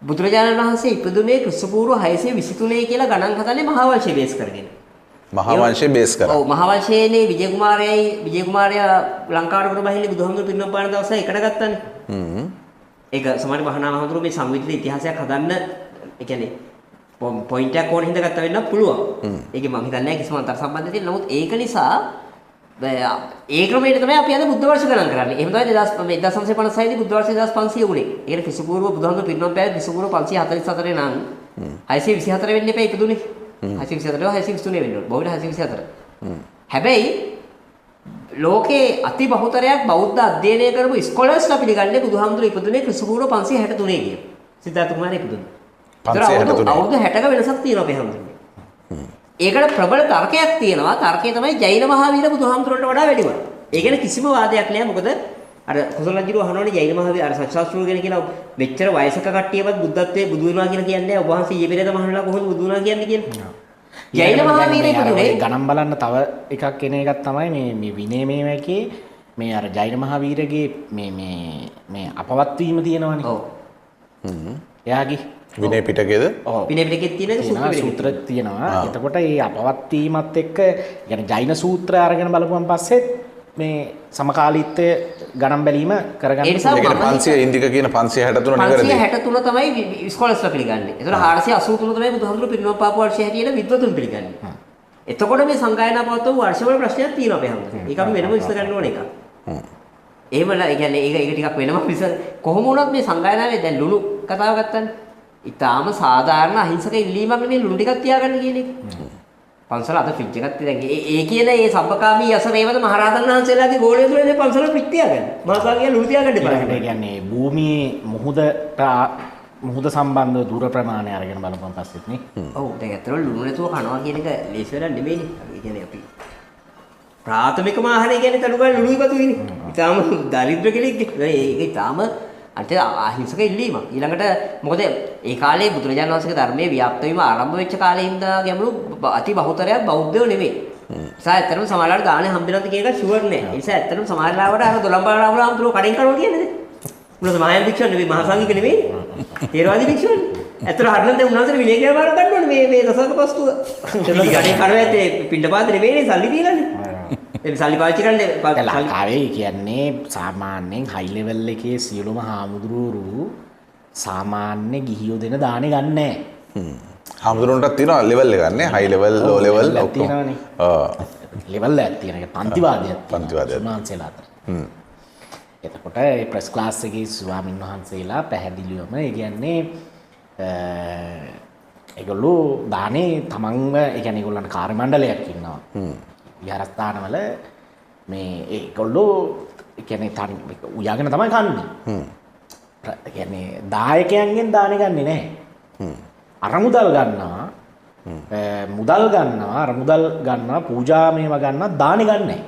බුදුරජාණන් වහන්සේ ඉපදුනේ ක්‍රිස්තු පූර්ව 623 කියලා ගණන් හදන්නේ මහා වංශය බේස් කරගෙන. මහා වංශය බේස් කරා. ඔව් මහා වංශයේනේ විජය කුමාරයා ලංකාවට කොට බහින්නේ බුදුහාමුදුරු පිරිනොම් පාන දවසේ එකට ගත්තානේ. ඒක සමහර මහානාමහඳුරු මේ සංවිධිත ඉතිහාසයක් හදන්න ඒ කියන්නේ පොයින්ට් එකක් ඕන හින්දා ගත්ත වෙන්න පුළුවන්. ඒකේ මම හිතන්නේ නැහැ කිසිම අන්තර් සම්බන්ධයක් තියෙන. නමුත් ඒක නිසා ඒ ක්‍රමයට තමයි අපි අද බුද්ධ වර්ෂ ගණන් කරන්නේ. එහෙම තමයි 1956 දී බුද්ධ වර්ෂය 2500 උනේ. ඒකට ක්‍රිස්තු පූර්ව බුදුහාමුදුරු පිරිනොම් පෑවේ ක්‍රිස්තු පූර්ව 544 නම් 624 වෙන්න එපා ඉපදුනේ. 624 623 වෙන්න ඕනේ. බෞද්ධ 624. හැබැයි ලෝකේ අති බහුතරයක් බෞද්ධ අධ්‍යයනය කරපු ස්කෝලර්ස්ලා පිළිගන්නේ බුදුහාමුදුරු ඉපදුනේ ක්‍රිස්තු පූර්ව 563 කියන. සිද්ධාර්ථ කුමාරයා ඉපදුනේ. 563. අවුරුදු 60ක වෙනසක් තියෙනවා අපේ හැමෝටම. ඒකට ප්‍රබල තර්කයක් තියෙනවා. තර්කය තමයි ජෛන මහාවීර බුදුහාමුදුරන්ට වඩා වැඩිම. ඒ ගැන කිසිම වාදයක් නෑ. මොකද අර කුසල රජුව අහනෝනේ ජෛන මහාවීර අර සත්‍යාස්ත්‍රෝ ගැන කියලා මෙච්චර වයසක කට්ටියවත් බුද්ධත්වයේ බුදු වෙනවා කියලා කියන්නේ ඔබ වහන්සේ ඊයේ පෙරේද මහණලා කොහොමද බුදු වෙනවා කියන්නේ කියන්නේ. ජෛන මහාවීර ඉපදුනේ ගණන් බලන්න තව එකක් එන එකක් තමයි මේ විනයමය එකේ මේ අර ජෛන මහාවීරගේ මේ අපවත් වීම තියෙනවනේ. ඔව්. එයාගේ විනය පිටකයේද? ඔව්. විනය පිටකයේ තියෙන සූත්‍ර තියෙනවා. එතකොට මේ අපවත් වීමත් එක්ක يعني ජෛන සූත්‍ර අරගෙන බලපුවන් පස්සේ මේ සමකාලීත්වය ගණන් බැලීම කරගන්න පුළුවන්. ඒක 500 ඉන්දික කියන 563 නිවැරදි. 563 තමයි ස්කෝලර්ස්ලා පිළිගන්නේ. ඒතර 483 තමයි බුදුහාමුදුරු පිරිනොම් පාපු වර්ෂය හැටියට විද්වතුන් පිළිගන්නේ. එතකොට මේ සංගායනා පවත්වපු වර්ෂවල ප්‍රශ්නයක් තියෙනවා අපේ හැමෝටම. ඒක අපි වෙනම විශ්ල ගන්න ඕන එකක්. එහෙමද? ඒ කියන්නේ ඒක ටිකක් වෙනම විශ්ල කොහොම වුණත් මේ සංගායනාවේ දැන් ලුණු කතාව ගත්තනේ. ඊටාම සාධාරණ අහිංසක ඉල්ලීමක් නෙමෙයි ලුණු ටිකක් තියාගන්න කියන එක. පන්සල අද ෆ්‍රිජ් එකක් තියෙන. ඒ කියන ඒ සබ්බකාමී යසරේවද මහරහතන් වහන්සේලාගේ ගෝලයේ තුලේ පන්සල ෆ්‍රිජ් තියාගන්න. මහසා කියන ලුණු තියාගන්න එපා. ඒ කියන්නේ භූමියේ මුහුද සම්බන්ධව දුර ප්‍රමාණය අරගෙන බලපුවන් පස්සෙත් නේ. ඔව් දැන් ඇත්තටම ලුණු නැතුව කනවා කියන එක ලේසි වැඩක් නෙමෙයිනේ. ඒ කියන්නේ අපි ප්‍රාථමිකම ආහාරය කියන්නේ තනුගල් ලුණුයි බතුයිනේ. ඊටාම දරිද්‍ර කෙනෙක්ගේ. ඒක ඊටාම අහිංසක ඉල්ලීමක්. ඊළඟට මොකද ඒ කාලේ බුදුරජාණන් වහන්සේගේ ධර්මයේ ව්‍යාප්ත වීම ආරම්භ වෙච්ච කාලේ ඉඳලා ගැඹුරු අති බහුතරයක් බෞද්ධයෝ නෙමෙයි. ඒ නිසා ඇත්තටම සමහරවල්ලාට දාන්නේ හම්බෙනවද කියන එක ෂුවර් නෑ. ඒ නිසා ඇත්තටම සමහරවල්ලාට අර දොළඹාරාවල අම්තුරු කඩෙන් කරනවා කියන්නේ. මොනවද මහායාන භික්ෂුන් නෙමෙයි මහා සංඝික නෙමෙයි. තේරවාදී භික්ෂුන්. ඇත්තට හරිනම් දැන් උන්වහන්සේ විනය කියලා බාර ගන්න ඕනේ මේ දසක පස්තුව. ඒක කඩෙන් කරව ඇත්තේ පිටපාත නෙමෙයිනේ සල්ලි දීලානේ. ඒ සල්ලි පාවිච්චි කරන්නේ ලංකාවේ කියන්නේ සාමාන්‍යයෙන් හයි ලෙවල් එකේ සියලුම හාමුදුරුවෝ සාමාන්‍ය ගිහියෝ දෙන දානේ ගන්නෑ. හාමුදුරුවන්ටත් තියෙනවා ලෙවල් එකක් නේ හයි ලෙවල් ලෝ ලෙවල් ඔක්කොම. ලෙවල් එකක් තියෙන එක පන්තිවාදයක් උන්වහන්සේලා අතර. එතකොට ඒ ප්‍රෙස් ක්ලාස් එකේ ස්වාමීන් වහන්සේලා පැහැදිලිවම ඒ කියන්නේ ඒගොල්ලෝ දානේ තමන්ව ඒ කියන්නේ ඒගොල්ලන්ට කාර්ය මණ්ඩලයක් ඉන්නවා. විහාරස්ථානවල මේ ඒගොල්ලෝ කියන්නේ තනි උයාගෙන තමයි කන්නේ. ඒ කියන්නේ දායකයන්ගෙන් දානේ ගන්නෙ නැහැ. අරමුදල් ගන්නවා. මුදල් ගන්නවා, අරමුදල් ගන්නවා, පූජා මේවා ගන්නවා, දානේ ගන්නෑ.